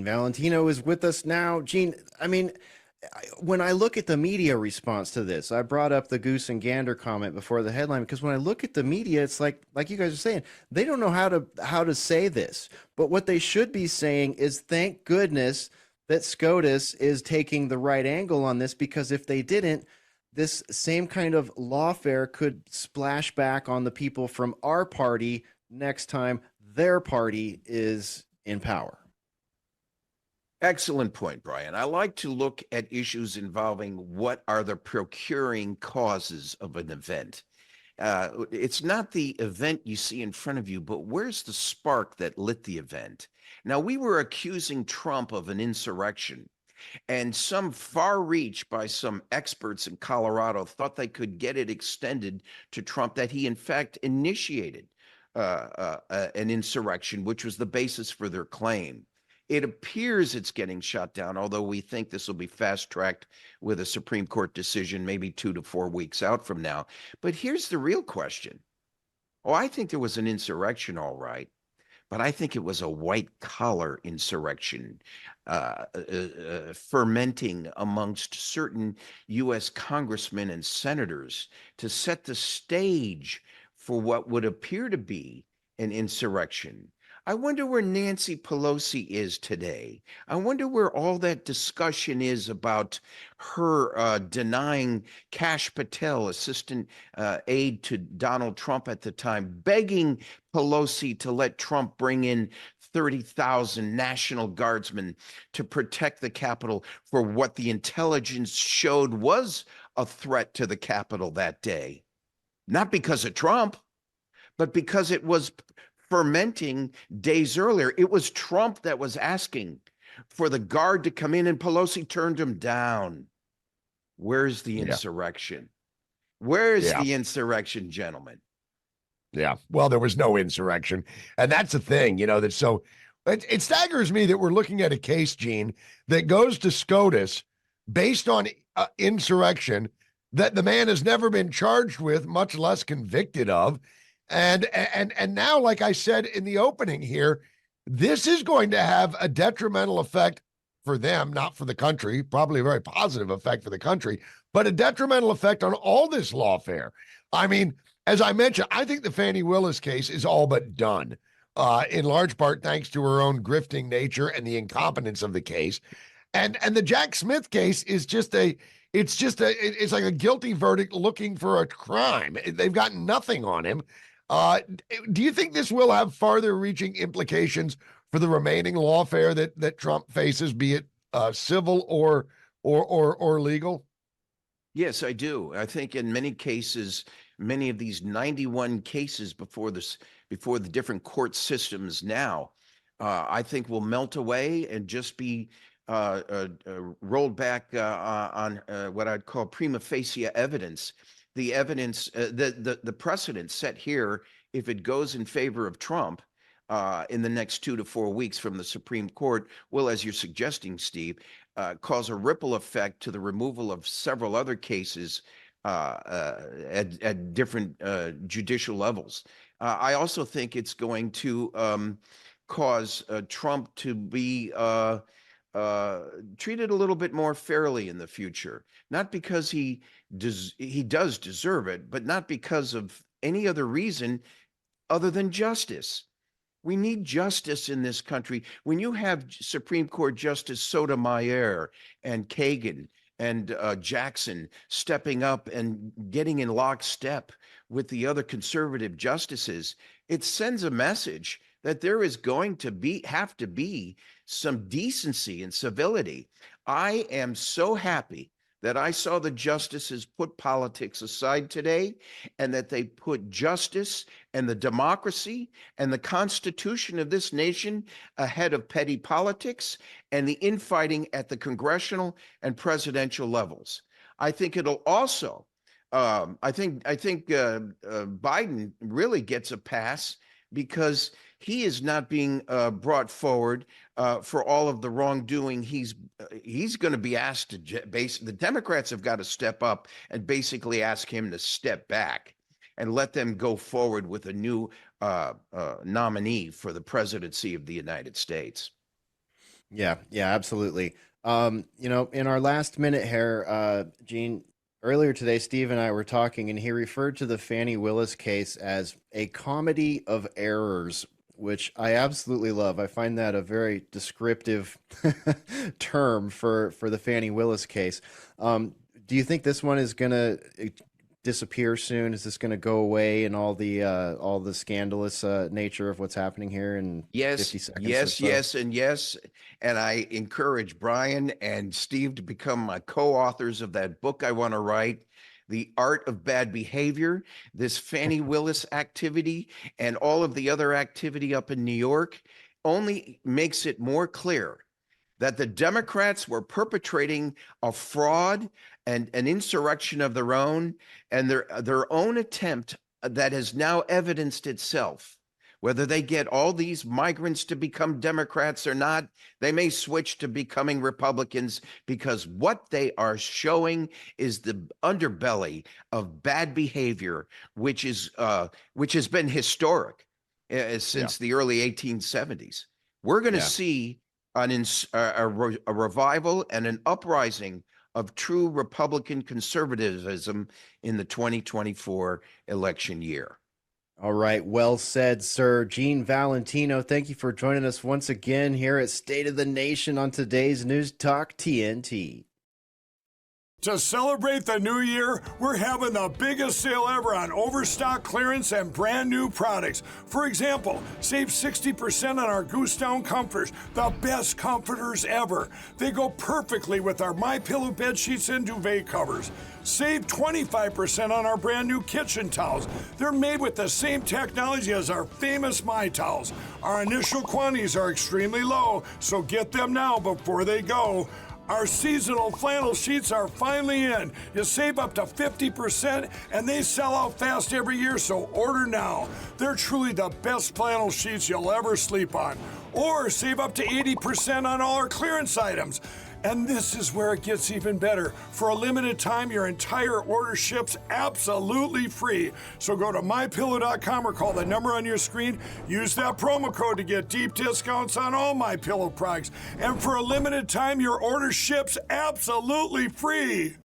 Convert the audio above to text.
Gene Valentino is with us now. Gene, when I look at the media response to this, I brought up the Goose and Gander comment before the headline because when I look at the media, it's like you guys are saying, they don't know how to say this. But what they should be saying is thank goodness that SCOTUS is taking the right angle on this, because if they didn't, this same kind of lawfare could splash back on the people from our party next time their party is in power. Excellent point, Brian. I like to look at issues involving what are the procuring causes of an event. It's not the event you see in front of you, but where's the spark that lit the event? Now, we were accusing Trump of an insurrection, and some far reach by some experts in Colorado thought they could get it extended to Trump that he, in fact, initiated an insurrection, which was the basis for their claim. It appears it's getting shut down, although we think this will be fast-tracked with a Supreme Court decision maybe 2 to 4 weeks out from now. But here's the real question. Oh, I think there was an insurrection, all right, but I think it was a white-collar insurrection fermenting amongst certain U.S. congressmen and senators to set the stage for what would appear to be an insurrection. I wonder where Nancy Pelosi is today. I wonder where all that discussion is about her denying Kash Patel, assistant aide to Donald Trump at the time, begging Pelosi to let Trump bring in 30,000 National Guardsmen to protect the Capitol for what the intelligence showed was a threat to the Capitol that day. Not because of Trump, but because it was fermenting days earlier. It was Trump that was asking for the guard to come in, and Pelosi turned him down. Where's the insurrection? Where's the insurrection, gentlemen? Yeah, well, there was no insurrection. And that's the thing, that's so it staggers me that we're looking at a case, Gene, that goes to SCOTUS based on insurrection that the man has never been charged with, much less convicted of. And now, like I said in the opening here, this is going to have a detrimental effect for them, not for the country, probably a very positive effect for the country, but a detrimental effect on all this lawfare. I mean, as I mentioned, I think the Fani Willis case is all but done, in large part thanks to her own grifting nature and the incompetence of the case. And the Jack Smith case is it's like a guilty verdict looking for a crime. They've got nothing on him. Do you think this will have farther reaching implications for the remaining lawfare that Trump faces, be it civil or legal? Yes, I do. I think in many cases, many of these 91 cases before the different court systems now, I think will melt away and just be rolled back on what I'd call prima facie evidence. The evidence, the precedent set here, if it goes in favor of Trump in the next 2 to 4 weeks from the Supreme Court, will, as you're suggesting, Steve, cause a ripple effect to the removal of several other cases at different judicial levels. I also think it's going to cause Trump to be treated a little bit more fairly in the future, not because he does deserve it, but not because of any other reason other than justice. We need justice in this country. When you have Supreme Court Justice Sotomayor and Kagan and Jackson stepping up and getting in lockstep with the other conservative justices, it sends a message that there is going to have to be some decency and civility. I am so happy that I saw the justices put politics aside today, and that they put justice and the democracy and the Constitution of this nation ahead of petty politics and the infighting at the congressional and presidential levels. I think it'll also, I think Biden really gets a pass because he is not being brought forward for all of the wrongdoing. He's going to be asked to the Democrats have got to step up and basically ask him to step back and let them go forward with a new nominee for the presidency of the United States. Yeah, yeah, absolutely. In our last minute here, Gene, earlier today, Steve and I were talking, and he referred to the Fannie Willis case as a comedy of errors, which I absolutely love. I find that a very descriptive term for the Fannie Willis case. Do you think this one is gonna disappear soon? Is this gonna go away and all the scandalous nature of what's happening here in Yes, 50 seconds or yes, so? yes, and yes. And I encourage Brian and Steve to become my co-authors of that book I want to write, The Art of Bad Behavior. This Fannie Willis activity and all of the other activity up in New York only makes it more clear that the Democrats were perpetrating a fraud and an insurrection of their own, and their own attempt that has now evidenced itself. Whether they get all these migrants to become Democrats or not, they may switch to becoming Republicans, because what they are showing is the underbelly of bad behavior, which has been historic since the early 1870s. We're going to Yeah. see a revival and an uprising of true Republican conservatism in the 2024 election year. All right. Well said, sir. Gene Valentino, thank you for joining us once again here at State of the Nation on today's News Talk TNT. To celebrate the new year, we're having the biggest sale ever on overstock clearance and brand new products. For example, save 60% on our Goose down comforters, the best comforters ever. They go perfectly with our MyPillow bed sheets and duvet covers. Save 25% on our brand new kitchen towels. They're made with the same technology as our famous My Towels. Our initial quantities are extremely low, so get them now before they go. Our seasonal flannel sheets are finally in. You save up to 50% and they sell out fast every year, so order now. They're truly the best flannel sheets you'll ever sleep on. Or save up to 80% on all our clearance items. And this is where it gets even better. For a limited time, your entire order ships absolutely free. So go to mypillow.com or call the number on your screen. Use that promo code to get deep discounts on all MyPillow products. And for a limited time, your order ships absolutely free.